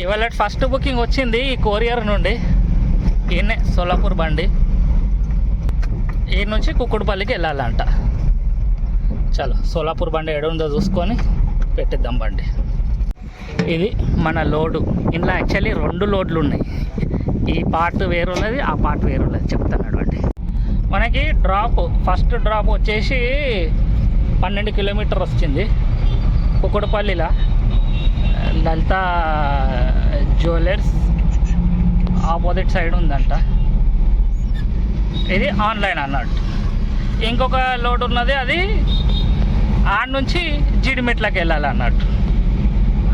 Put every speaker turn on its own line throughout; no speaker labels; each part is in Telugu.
ఇవాళ ఫస్ట్ బుకింగ్ వచ్చింది ఈ కొరియర్ నుండి. ఈయనే సోలాపూర్ బండి, ఈ నుంచి కుక్కుడుపల్లికి వెళ్ళాలంట. చలో సోలాపూర్ బండి ఎడుందో చూసుకొని పెట్టిద్దాం బండి. ఇది మన లోడు. ఇందులో యాక్చువల్లీ 2 లోడ్లు ఉన్నాయి. ఈ పార్ట్ వేరున్నది, ఆ పార్ట్ వేరున్నది. చెప్తాను బండి. మనకి ఫస్ట్ డ్రాప్ వచ్చేసి 12 కిలోమీటర్ వచ్చింది. కుక్కుడుపల్లిలో లలిత జ్యువెలర్స్ ఆపోజిట్ సైడ్ ఉందంట. ఇది ఆన్లైన్ అన్నట్టు. ఇంకొక లోడ్ ఉన్నది, అది ఆడ నుంచి జీడిమెట్లకి వెళ్ళాలి అన్నట్టు.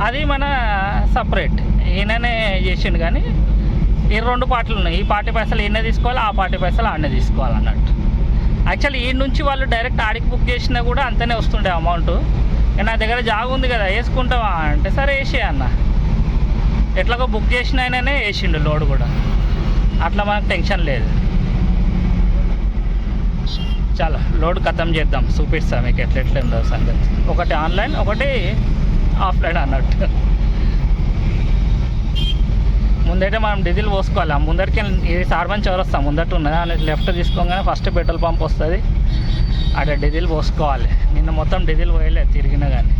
అది మన సపరేట్ ఈయననే చేసిండు. కానీ ఈ 2 పార్ట్లు ఉన్నాయి. ఈ పార్టీ పైసలు ఈయనే తీసుకోవాలి, ఆ పార్టీ పైసలు ఆడనే తీసుకోవాలి అన్నట్టు. యాక్చువల్లీ ఈ నుంచి వాళ్ళు డైరెక్ట్ ఆడికి బుక్ చేసినా కూడా అంతనే వస్తుండే అమౌంట్. నా దగ్గర జాగ ఉంది కదా వేసుకుంటావా అంటే సరే వేసే అన్న. ఎట్లాగో బుక్ చేసిన ఆయననే వేసిండు లోడ్ కూడా. అట్లా మనకు టెన్షన్ లేదు. చాలా లోడ్ ఖతం చేద్దాం, చూపిస్తాం మీకు ఎట్లా ఉందో సంగతి. ఒకటి ఆన్లైన్, ఒకటి ఆఫ్లైన్ అన్నట్టు. ముందైతే మనం డీజిల్ పోసుకోవాలి. ముందరికి ఇది సార్మన్ చౌరస్తా ముందట ఉన్నది. అని లెఫ్ట్ తీసుకోగానే ఫస్ట్ పెట్రోల్ పంప్ వస్తుంది, అక్కడ డీజిల్ పోసుకోవాలి. నిన్న మొత్తం డీజిల్ పోయలేదు తిరిగినా కానీ.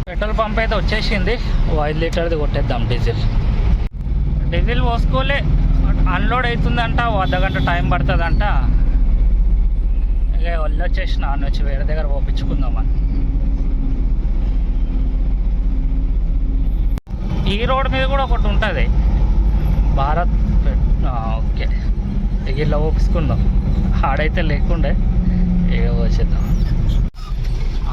పెట్రోల్ పంప్ అయితే వచ్చేసింది. 5 లీటర్ది కొట్టేద్దాం డీజిల్. డీజిల్ పోసుకోలే, అన్లోడ్ అవుతుందంట, అర్ధగంట టైం పడుతుందంట. ఇక వాళ్ళు వచ్చేసిన వచ్చి వేరే దగ్గర పోపించుకుందామని. ఈ రోడ్ మీద కూడా ఒకటి ఉంటుంది భారత్. ఓకే, ఇక ఇలా ఓపించుకుందాం. ఆడైతే లేకుండే ఇక వచ్చేద్దాం.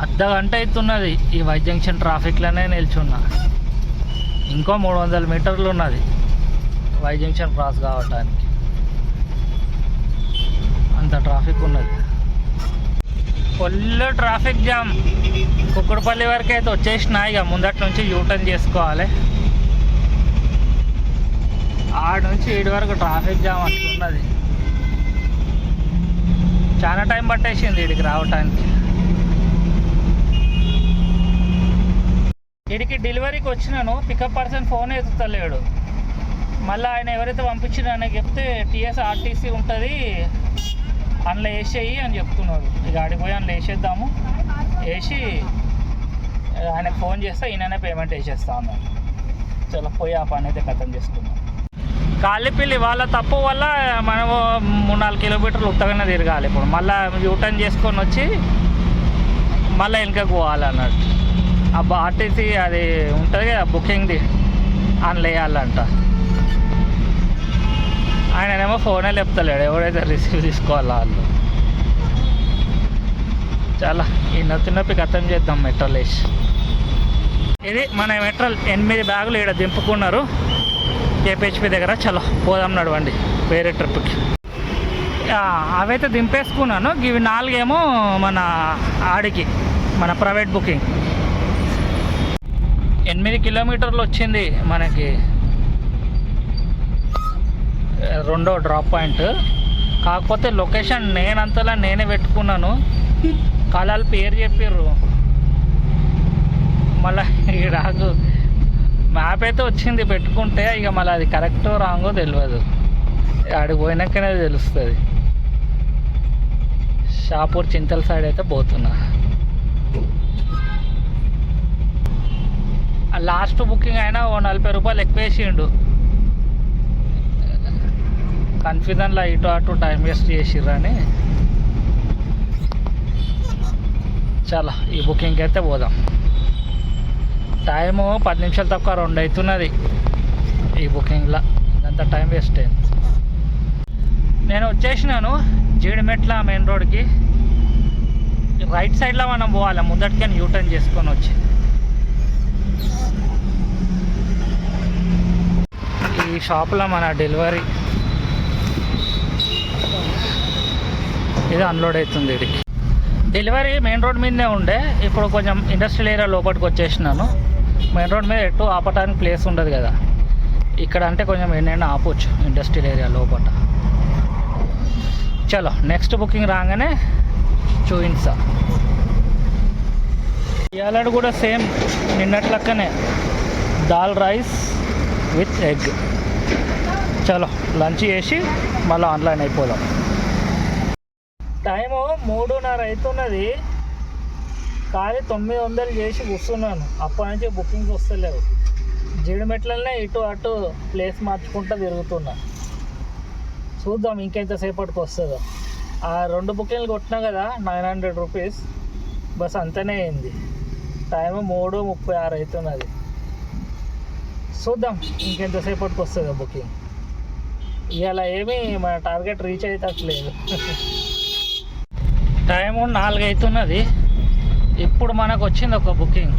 అర్ధగంట అవుతున్నది ఈ వై జంక్షన్ ట్రాఫిక్లోనే నిల్చున్నా. ఇంకో 300 మీటర్లు ఉన్నది వై జంక్షన్ క్రాస్ కావటానికి. అంత ట్రాఫిక్ ఉన్నది, ఫుల్ ట్రాఫిక్ జామ్. కుక్కుడుపల్లి వరకు అయితే వచ్చేసిన. ఇక ముందటి నుంచి యూటర్న్ చేసుకోవాలి. ఆడ నుంచి ఈడి వరకు ట్రాఫిక్ జామ్ అట్లున్నది. చాలా టైం పట్టేసింది వీడికి రావటానికి. వీడికి డెలివరీకి వచ్చినాను, పికప్ పర్సన్ ఫోన్ ఎత్తుతలేడు. మళ్ళీ ఆయన ఎవరైతే పంపించిన ఆయనకి చెప్తే టీఎస్ఆర్టీసీ ఉంటుంది అందులో వేసేయి అని చెప్తున్నారు. ఇక ఆడికి పోయి అందులో వేసేద్దాము. వేసి ఆయనకు ఫోన్ చేస్తే ఈయననే పేమెంట్ వేసేస్తా ఉన్నాను. చాలా పోయి ఆ పని అయితే ఖతం చేసుకున్నాం. కాళ్ళిపిల్లి వాళ్ళ తప్పు వల్ల మనము 3-4 కిలోమీటర్లు ఉత్తగానే తిరగాలి. ఇప్పుడు మళ్ళీ యూటర్న్ చేసుకొని వచ్చి మళ్ళీ వెనకకు పోవాలన్నట్టు. ఆ ఆర్టీసీ అది ఉంటుంది కదా బుకింగ్ది, అందులో వేయాలంట. ఆయననేమో ఫోనే లేపుతలేడు, ఎవరైతే రిసీవ్ తీసుకోవాలా వాళ్ళు. చాలా ఈ నొప్పి ఖతం చేద్దాం మెట్రోల్ వేసి. ఇది మన మెట్రోల్ 8 బ్యాగులు ఇక్కడ దింపుకున్నారు కేపీహెచ్పి దగ్గర. చలో పోదాం నడవండి వేరే ట్రిప్కి. అవైతే దింపేసుకున్నాను. ఇవి 4 ఏమో మన ఆడికి మన ప్రైవేట్ బుకింగ్. 8 కిలోమీటర్లు వచ్చింది మనకి రెండో డ్రాప్ పాయింట్. కాకపోతే లొకేషన్ నేనంతలా నేనే పెట్టుకున్నాను. కాలాలు పేరు చెప్పారు. మళ్ళీ ఈ రాగు మ్యాప్ అయితే వచ్చింది పెట్టుకుంటే, ఇక మళ్ళీ అది కరెక్టో రాంగో తెలియదు. ఆడికి పోయినాకనే తెలుస్తుంది. షాపూర్ చింతల సైడ్ అయితే పోతున్నా. లాస్ట్ బుకింగ్ అయినా 40 రూపాయలు ఎక్కువ వేసిండు. కన్ఫ్యూజన్లో ఇటు అటు టైం వేస్ట్ చేసిర్రని. చాలా ఈ బుకింగ్కి అయితే పోదాం. టైము 10 నిమిషాలు తక్కువ 2 అవుతున్నది ఈ బుకింగ్లో. అంత టైం వేస్ట్ అయింది. నేను వచ్చేసినాను జీడిమెట్ల మెయిన్ రోడ్కి. రైట్ సైడ్లో మనం పోవాలి, ముందటికని యూటర్న్ చేసుకొని వచ్చి. ఈ షాప్లో మన డెలివరీ ఇది అన్లోడ్ అవుతుంది. వీడికి డెలివరీ మెయిన్ రోడ్ మీదనే ఉండే, ఇప్పుడు కొంచెం ఇండస్ట్రియల్ ఏరియా లోపలికి వచ్చేసినాను. మెయిన్ రోడ్ మీద ఎటు ఆపటానికి ప్లేస్ ఉండదు కదా, ఇక్కడ అంటే కొంచెం ఏంటంటే ఆపొచ్చు ఇండస్ట్రియల్ ఏరియా లోపల. చలో నెక్స్ట్ బుకింగ్ రాగానే చూపిస్తా. ఇవాళ కూడా సేమ్ నిన్నట్లక్కనే దాల్ రైస్ విత్ ఎగ్. చలో లంచ్ చేసి మళ్ళీ ఆన్లైన్ అయిపోదాం. టైము 3:30 అవుతున్నది, కానీ 900 చేసి కూర్చున్నాను. అప్పటి నుంచి బుకింగ్స్ వస్తలేవు. జీడిమెట్లనే ఇటు అటు ప్లేస్ మార్చుకుంటూ తిరుగుతున్నా. చూద్దాం ఇంకెంతసేపటికి వస్తుందో. ఆ 2 బుకింగ్లు కొట్టినా కదా 900 రూపీస్, బస్ అంతనే అయింది. టైము 3:36 అవుతున్నది. చూద్దాం ఇంకెంతసేపటికి వస్తుందో బుకింగ్. ఇవాళ ఏమీ మన టార్గెట్ రీచ్ అయ్యేటట్లేదు. టైము 4 అవుతున్నది. ఇప్పుడు మనకు వచ్చింది ఒక బుకింగ్,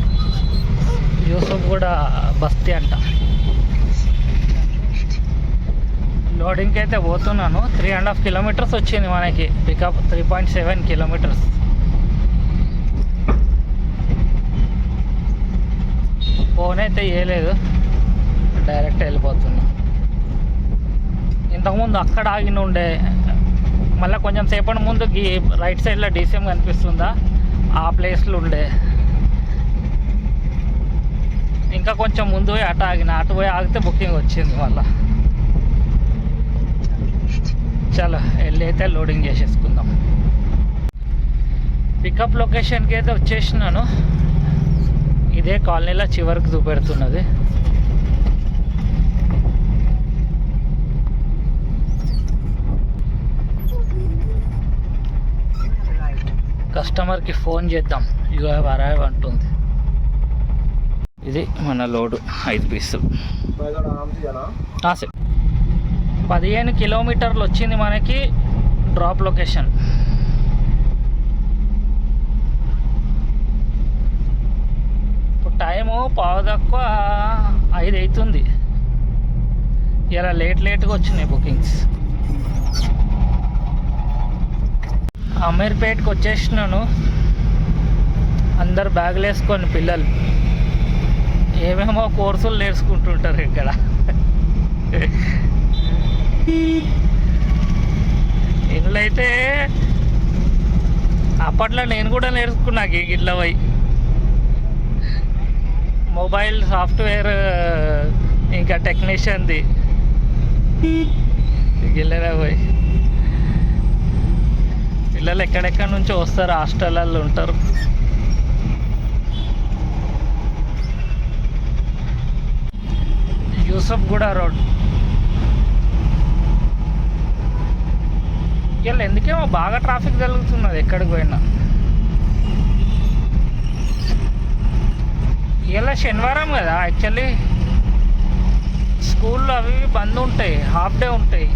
యూసఫ్ కూడా బస్తీ అంట. లోడింగ్కి అయితే పోతున్నాను. 3.5 కిలోమీటర్స్ వచ్చింది మనకి పికప్, 3.7 కిలోమీటర్స్. ఫోన్ అయితే వేయలేదు, డైరెక్ట్ వెళ్ళిపోతున్నా. ఇంతకుముందు అక్కడ ఆగిన ఉండే, మళ్ళీ కొంచెం సేపటి ముందు రైట్ సైడ్లో డీసీఎం కనిపిస్తుందా, ఆ ప్లేస్లో ఉండే. ఇంకా కొంచెం ముందు పోయి అటు ఆగిన, అటు పోయి ఆగితే బుకింగ్ వచ్చింది మళ్ళా. చలో వెళ్ళి అయితే లోడింగ్ చేసేసుకుందాం. పికప్ లొకేషన్కి అయితే వచ్చేసినాను. ఇదే కాలనీలో చివరికి చూపెడుతున్నది. కస్టమర్కి ఫోన్ చేద్దాం, యూ హ్యావ్ అరైవ్ అంటుంది. ఇది మన లోడు 5 పీసులు. 15 కిలోమీటర్లు వచ్చింది మనకి డ్రాప్ లొకేషన్. ఇప్పుడు టైము 4:45 అవుతుంది. ఇలా లేట్గా వచ్చినాయి బుకింగ్స్. అమీర్పేట్కి వచ్చేసినాను. అందరు బ్యాగులు వేసుకొని పిల్లలు ఏమేమో కోర్సులు నేర్చుకుంటుంటారు ఇక్కడ. ఇంట్లో అయితే అప్పట్లో నేను కూడా నేర్చుకున్నా గిట్ల పోయి. మొబైల్ సాఫ్ట్వేర్ ఇంకా టెక్నీషియన్ది గిల్లరా పోయి. పిల్లలు ఎక్కడెక్కడి నుంచో వస్తారు, హాస్టల్లో ఉంటారు. యూసఫ్ కూడా రోడ్. ఇలా ఎందుకేమో బాగా ట్రాఫిక్ జరుగుతున్నది ఎక్కడికి పోయినా. ఇలా శనివారం కదా, యాక్చువల్లీ స్కూల్లో అవి బంద్ ఉంటాయి, హాఫ్ డే ఉంటాయి.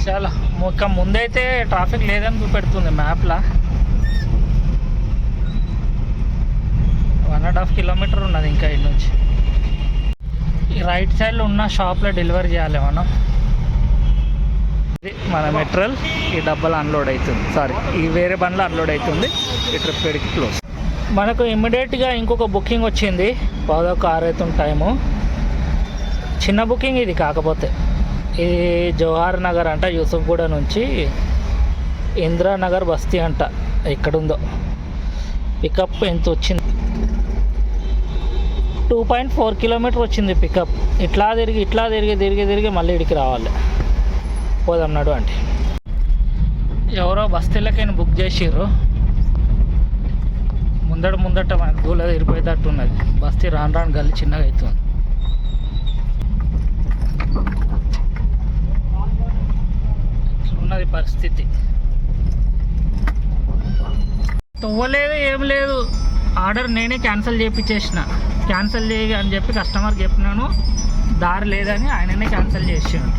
చాలా ఇంకా ముందైతే ట్రాఫిక్ లేదని చూపెడుతుంది మ్యాప్లా. 1.5 కిలోమీటర్ ఉన్నది ఇంకా ఇటు నుంచి. ఈ రైట్ సైడ్లో ఉన్న షాప్లో డెలివరీ చేయాలి మనం. ఇది మన మెటీరియల్ ఈ డబ్బాలో అన్లోడ్ అవుతుంది, సారీ ఈ వేరే బండ్లో అన్లోడ్ అవుతుంది. ఈ ట్రిప్ పెడికి క్లోజ్. మనకు ఇమ్మీడియట్గా ఇంకొక బుకింగ్ వచ్చింది, 5:06 అవుతుంది టైము. చిన్న బుకింగ్ ఇది, కాకపోతే ఇది జవహర్ నగర్ అంట, యూసఫ్గూడ నుంచి ఇందిరానగర్ బస్తీ అంట ఎక్కడుందో. పికప్ ఎంత వచ్చింది, 2.4 కిలోమీటర్ వచ్చింది పికప్. ఇట్లా తిరిగి మళ్ళీ ఇడికి రావాలి. పోదాం నడు అంటే ఎవరో బస్తీలకైనా బుక్ చేసిర్రు. ముందట మనకు దూల తిరిగిపోయేటట్టు ఉన్నది. బస్తీ రాను గల్లి చిన్నగా అవుతుంది. ఉన్నది పరిస్థితి. తవ్వలేదు ఏం లేదు, ఆర్డర్ నేనే క్యాన్సిల్ చేయించేసిన. క్యాన్సిల్ చేయ అని చెప్పి కస్టమర్కి చెప్పినాను, దారి లేదని ఆయననే క్యాన్సిల్ చేసిండు.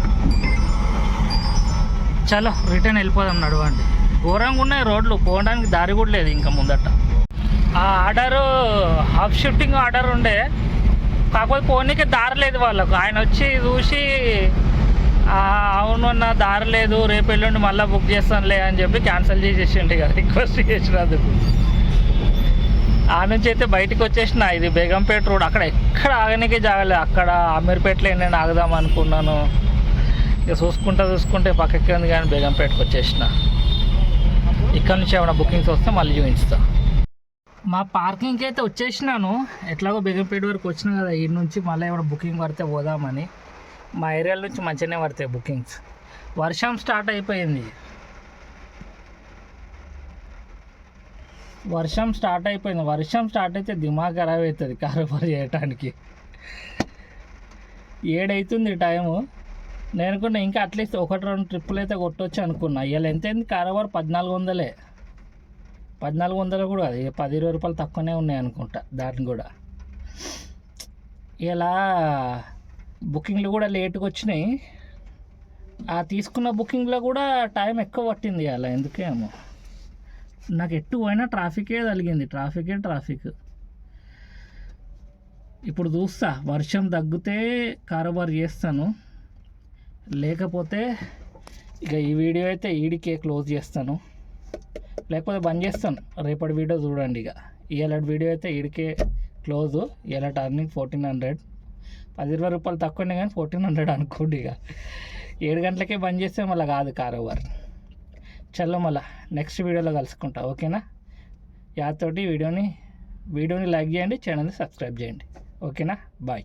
చలో రిటర్న్ వెళ్ళిపోదాం నడవండి. ఘోరంగా ఉన్నాయి రోడ్లు, పోవడానికి దారి కూడా లేదు ఇంకా ముందట. ఆ ఆర్డరు హాఫ్ షిఫ్టింగ్ ఆర్డర్ ఉండే, కాకపోతే పోనీకి దారి లేదు వాళ్ళకు. ఆయన వచ్చి చూసి అవును అన్న దారి లేదు, రేపు ఎల్లుండి మళ్ళీ బుక్ చేస్తానులే అని చెప్పి క్యాన్సిల్ చేసేసిండు ఇక రిక్వెస్ట్ చేసినందుకు. ఆ నుంచి అయితే బయటకు వచ్చేసిన. ఇది బేగంపేట రోడ్, అక్కడ ఎక్కడ ఆగనికి జాగలేదు. అక్కడ అమీర్పేటలో నేను ఆగుదాం అనుకున్నాను, ఇక చూసుకుంటే పక్కకి ఉంది కానీ బేగంపేటకు వచ్చేసిన. ఇక్కడ నుంచి ఏమైనా బుకింగ్స్ వస్తే మళ్ళీ చూపిస్తా. మా పార్కింగ్కి అయితే వచ్చేసినాను. ఎట్లాగో బేగంపేట వరకు వచ్చినా కదా, ఈ నుంచి మళ్ళీ ఏమైనా బుకింగ్ పడితే పోదామని. మా ఏరియాల నుంచి మంచిగానే పడతాయి బుకింగ్స్. వర్షం స్టార్ట్ అయిపోయింది. వర్షం స్టార్ట్ అయితే దిమాగ్ ఖరాబ్ అవుతుంది కారోబార్ చేయటానికి. 7 అవుతుంది టైము. నేను అనుకున్నా ఇంకా అట్లీస్ట్ 1-2 ట్రిప్పులు అయితే కొట్టవచ్చు అనుకున్నా. ఇవాళ ఎంతైంది కారోబార్? 1400 కూడా అది 10-20 రూపాయలు తక్కువనే ఉన్నాయి అనుకుంటా. దాన్ని కూడా ఇలా బుకింగ్లు కూడా లేట్గా వచ్చినాయి. ఆ తీసుకున్న బుకింగ్లో కూడా టైం ఎక్కువ పట్టింది అలా, ఎందుకేమో. నాకు ఎట్టు పోయినా ట్రాఫికే తగిలింది. ట్రాఫిక్. ఇప్పుడు చూస్తా, వర్షం తగ్గితే కారోబార్ చేస్తాను, లేకపోతే ఇక ఈ వీడియో అయితే ఈడికే క్లోజ్ చేస్తాను, లేకపోతే బంద్ చేస్తాను. రేపటి వీడియో చూడండి. ఇక ఇవాళ వీడియో అయితే ఈడికే క్లోజ్. ఇలా టర్నింగ్ 1400, 10-20 రూపాయలు తక్కువనే కానీ 1400 అనుకోండి. ఇక 7 గంటలకే బంద్ చేస్తే మళ్ళీ కాదు కారోబార్. చల్లో మళ్ళీ నెక్స్ట్ వీడియోలో కలుసుకుంటా, ఓకేనా? యాతోటి వీడియోని లైక్ చేయండి, ఛానల్ని సబ్స్క్రైబ్ చేయండి, ఓకేనా? బాయ్.